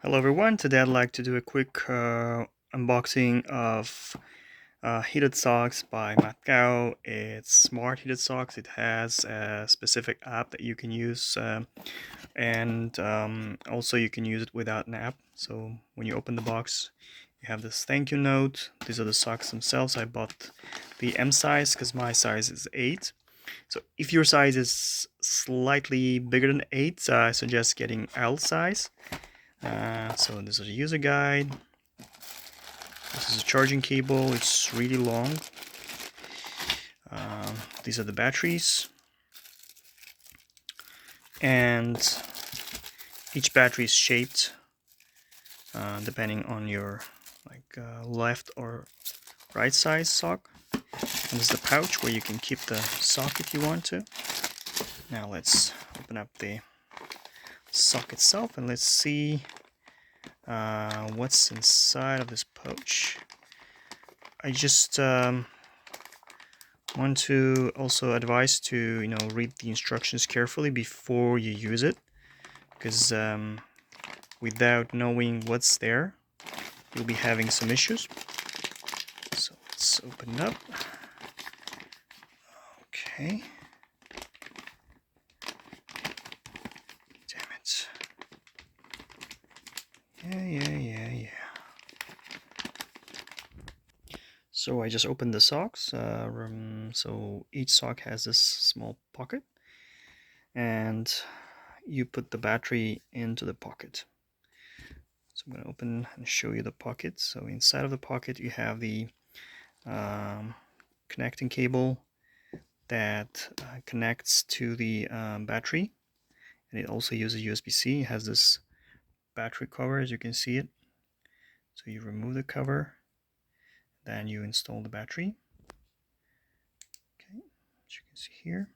Hello everyone, today I'd like to do a quick unboxing of heated socks by MATKAO. It's smart heated socks. It has a specific app that you can use and also you can use it without an app. So when you open the box you have this thank you note. These are the socks themselves. I bought the M size because my size is 8. So if your size is slightly bigger than 8, I suggest getting L size. So this is a user guide. This is a charging cable. It's really long. These are the batteries, and each battery is shaped depending on your left or right size sock. And this is the pouch where you can keep the sock if you want to. Now let's open up the sock itself and let's see what's inside of this pouch. I just want to also advise to read the instructions carefully before you use it, because without knowing what's there you'll be having some issues. So let's open it up. Okay. Damn it. Yeah. So I just opened the socks. So each sock has this small pocket, and you put the battery into the pocket. So I'm going to open and show you the pocket. So inside of the pocket you have the connecting cable that connects to the battery, and it also uses USB-C. It has this battery cover, as you can see it. So you remove the cover, then you install the battery. Okay, as you can see here.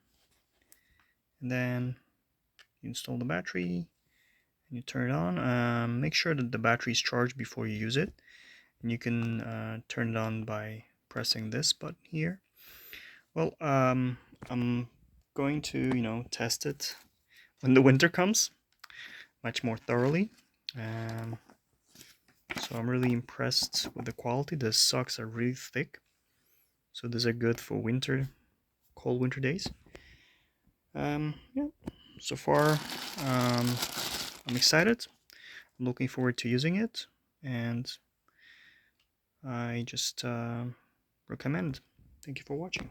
And then you install the battery and you turn it on. Make sure that the battery is charged before you use it, and you can turn it on by pressing this button here. Well, I'm going to test it when the winter comes much more thoroughly. So I'm really impressed with the quality. The socks are really thick, so these are good for winter, cold winter days. Yeah, so far I'm excited. I'm looking forward to using it, and I just recommend. Thank you for watching.